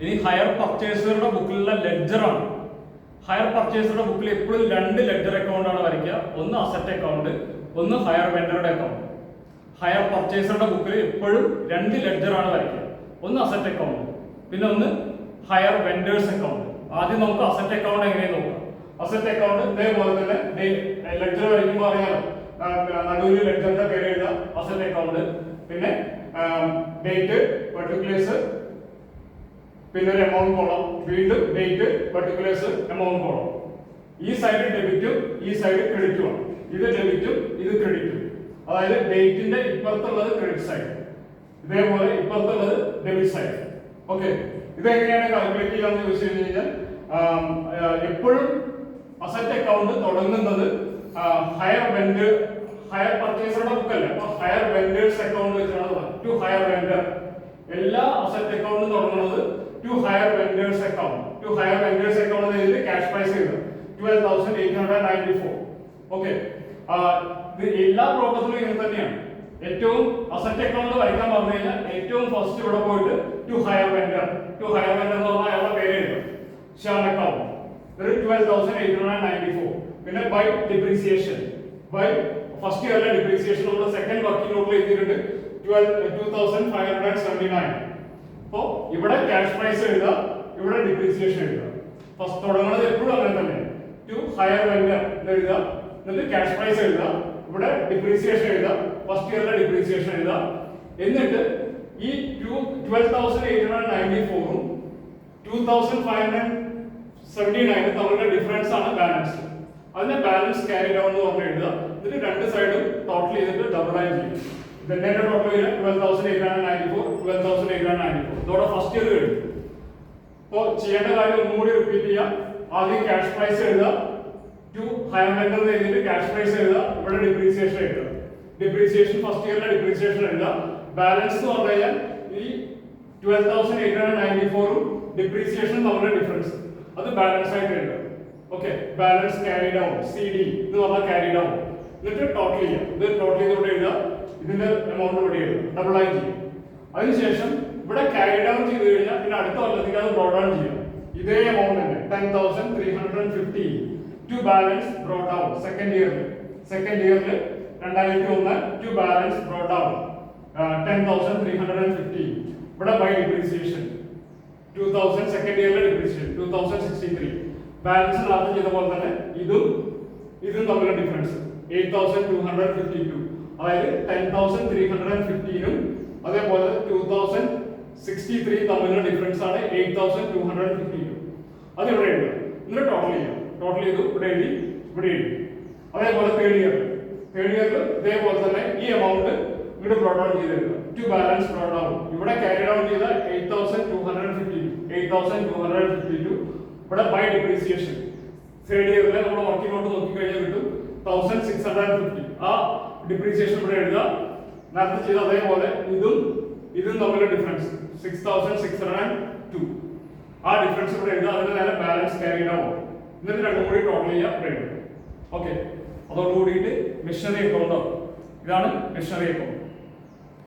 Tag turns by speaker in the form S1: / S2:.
S1: ഇനി higher പർച്ചേസറുടെ ബുക്കിലുള്ള ലെഡ്ജറാണ്. Higher പർച്ചേസറുടെ ബുക്കിൽ എപ്പോഴും രണ്ട് ലെഡ്ജർ അക്കൗണ്ട് ആണ് വരയ്ക്കുക. ഒന്ന് അസറ്റ് അക്കൗണ്ട്, ഒന്ന് ഹയർ വെൻഡറുടെ അക്കൗണ്ട്. ഹയർ പർച്ചേസറുടെ ബുക്കിൽ എപ്പോഴും രണ്ട് ലെഡ്ജർ ആണ് വരയ്ക്കുക. ഒന്ന് അസറ്റ് അക്കൗണ്ട്, പിന്നെ ഒന്ന് ഹയർ വെൻഡേഴ്സ് അക്കൗണ്ട്. ആദ്യം നമുക്ക് അസറ്റ് അക്കൗണ്ട് എങ്ങനെയാണ് നോക്കാം. അസറ്റ് അക്കൗണ്ട് ഇതേപോലെ തന്നെ ലെഡ്ജർ വരയ്ക്കുമ്പോൾ അറിയാലോ, നടുവിൽ ലെഡ്ജറിന്റെ പേര് എഴുതാം, അസറ്റ് അക്കൗണ്ട്, പിന്നെ ഡേറ്റ്, പെർട്ടിക്കുലേഴ്സ്, പിന്നെ ഒരു എമൗണ്ട് കോളം, വീണ്ടും ഡേറ്റ്, പെർട്ടിക്കുലേഴ്സ്, എമൗണ്ട് കോളം. ഈ സൈഡ് ഡെബിറ്റും ഈ സൈഡ് ക്രെഡിറ്റുമാണ്. ഇത് ഡെബിറ്റും ഇത് ക്രെഡിറ്റും. അതായത് ഡേറ്റിന്റെ ഇപ്പുറത്തുള്ളത് ക്രെഡിറ്റ് സൈഡ്, ഇതേപോലെ ഇപ്പുറത്തുള്ളത് ഡെബിറ്റ് സൈഡ്. ഓക്കെ, ഇതെങ്ങനെയാണ് കാൽക്കുലേറ്റ് ചെയ്യാന്ന് ചോദിച്ചു കഴിഞ്ഞാൽ എപ്പോഴും അസറ്റ് അക്കൗണ്ട് തുടങ്ങുന്നത് ഹയർ പർച്ചേസറുടെ ബുക്കല്ല, അപ്പൊ ഹയർ വെൻഡേഴ്സ് അക്കൗണ്ട് വെച്ചാണ് ടു ഹയർ വെൻഡർ. എല്ലാ അസറ്റ് അക്കൗണ്ടും തുടങ്ങുന്നത് to hire vendors account. To hire vendors account ചെയ്തിട്ട് ക്യാഷ് പ്രൈസ് ചെയ്ത് 12,894. ഓക്കെ, എല്ലാ പ്രോപ്പർട്ടിലും ഇങ്ങനെ തന്നെയാണ്. ഏറ്റവും അസറ്റ് അക്കൗണ്ട് വരയ്ക്കാൻ പറഞ്ഞു കഴിഞ്ഞാൽ ഏറ്റവും ഫസ്റ്റ് ഇവിടെ പോയിട്ട് ടു ഹയർ വെൻഡർ എന്ന് പറഞ്ഞാൽ അയാളുടെ പേര് എഴുതും, ശ്യാം അക്കൗണ്ട്, 12,894. പിന്നെ ബൈ ഡിപ്രീസിയേഷൻ, ബൈ ഫസ്റ്റ് ഇയറിലെ ഡിപ്രീസിയേഷൻ നമ്മൾ സെക്കൻഡ് വർക്കിംഗ് നോട്ടിൽ എഴുതിയിട്ടുണ്ട് 2,579. അപ്പോ ഇവിടെ ക്യാഷ് പ്രൈസ് എഴുതുക, ഇവിടെ ഡിപ്രീസിയേഷൻ എഴുതുക. ഫസ്റ്റ് തുടങ്ങുന്നത് എപ്പോഴും അങ്ങനെ തന്നെ, ടു ഹയർ വെൻഡർ എഴുതുക, എന്നിട്ട് ക്യാഷ് പ്രൈസ് എഴുതുക, ഇവിടെ ഡിപ്രീസിയേഷൻ എഴുതുക, ഫസ്റ്റ് ഇയറിലെ ഡിപ്രീസിയേഷൻ എഴുതുക. എന്നിട്ട് ഈ 12,894ഉം 2,579 തമ്മിലുള്ള ഡിഫറൻസ് ആണ് ബാലൻസ്. അതിനെ ബാലൻസ് ക്യാരി ഡൗൺ എന്ന് പറഞ്ഞ് എഴുതുക. എന്നിട്ട് രണ്ട് സൈഡും ടോട്ടൽ ചെയ്തിട്ട് ഡബിൾ ആയി ചെയ്യും. ഇതിന്റെ ടോട്ടൽ വരിക 12,894, 12,894. ഇതോടെ ഫസ്റ്റ് ഇയർ കഴിഞ്ഞു. അപ്പോൾ ചെയ്യേണ്ട കാര്യം ഒന്നും കൂടി റിപ്പീറ്റ് ചെയ്യാം. ആദ്യം ക്യാഷ് പ്രൈസ് എഴുതുക, ടു ഹയർ വെൻഡർ എഴുതിയിട്ട് ക്യാഷ് പ്രൈസ് എഴുതുക, ഇവിടെ ഡിപ്രീസിയേഷൻ എഴുതുക. ഡിപ്രീസിയേഷൻ ഫസ്റ്റ് ഇയറിലെ ഡിപ്രീസിയേഷൻ എഴുതുക. ബാലൻസ് എന്ന് പറഞ്ഞു കഴിഞ്ഞാൽ ഈ 12,894ഉം ഡിപ്രീസിയേഷനും തമ്മിലുള്ള ഡിഫറൻസ്, അത് ബാലൻസ് ആയിട്ട് എഴുതുക. Okay, balance carry down, CD എന്ന് പറഞ്ഞാൽ ക്യാരി ഡൗൺ. എന്നിട്ട് ടോട്ടൽ ചെയ്യാം. ഇത് ടോട്ടൽ ചെയ്തുകൊണ്ട് എഴുതുക, ഇതിന്റെ എമൗണ്ട് ഇവിടെ എഴുതുക, ഡബിൾ ആയി ചെയ്യും. അതിനുശേഷം ഇവിടെ ക്യാരി ഡൗൺ ചെയ്ത് കഴിഞ്ഞാൽ പിന്നെ അടുത്ത കൊല്ലത്തേക്ക് അത് ബ്രോ ഡൗൺ ചെയ്യാം. ഇതേ എമൗണ്ട് തന്നെ 10,350 to balance brought down second ഇയറിൽ 2001 ടു ബാലൻസ് ബ്രോ ഡൗൺ 10,350. ഇവിടെ ബൈ ഡിപ്രീസിയേഷൻ 2000 സെക്കൻഡ് ഇയറിലെ ഡിപ്രീസിയേഷൻ 2063. ബാലൻസ് നേരത്തെ ചെയ്ത പോലെ തന്നെ ഇതും തമ്മിലുള്ള ഡിഫറൻസ് 8,252. അതായത് 10,315ഉം അതേപോലെ 2063 തമ്മിലുള്ള ഡിഫറൻസ് ആണ് 8,252. അത് ഇവിടെ എഴുതുക, എന്നിട്ട് ടോട്ടൽ ചെയ്യാം. ടോട്ടൽ ചെയ്തു ഇവിടെ എഴുതി. അതേപോലെ തേർഡ് ഇയറിൽ ഇതേപോലെ തന്നെ ഈ എമൗണ്ട് ഇവിടെ ബ്രോ ഡൗൺ ചെയ്തെടുക്കുക, ടു ബാലൻസ് ബ്രോ ഡൗൺ. ഇവിടെ ക്യാരി ഡൗൺ ചെയ്ത 8,252. ഇവിടെ ബൈ ഡിപ്രീസിയേഷൻ തേർഡ് ഇയറിലെ നമ്മൾ വർക്കിംഗ് നോട്ട് നോക്കിക്കഴിഞ്ഞാൽ കിട്ടും 1,650. ആ ഡിപ്രീസിയേഷൻ ഇവിടെ എഴുതുക. നേരത്തെ ചെയ്ത അതേപോലെ ഇതും തമ്മിലുള്ള ഡിഫറൻസ് 6,602. ആ ഡിഫറൻസ് ഇവിടെ എഴുതുക. അതിന് നേരെ ബാലൻസ് ക്യാരി ഡൗൺ, എന്നിട്ട് രണ്ടും കൂടി ടോട്ടൽ ചെയ്യുക, ഇവിടെ എഴുതുക. ഓക്കെ, അതോടുകൂടിയിട്ട് മിഷനറി അക്കൗണ്ട്. ഇതാണ് മിഷനറി അക്കൗണ്ട്.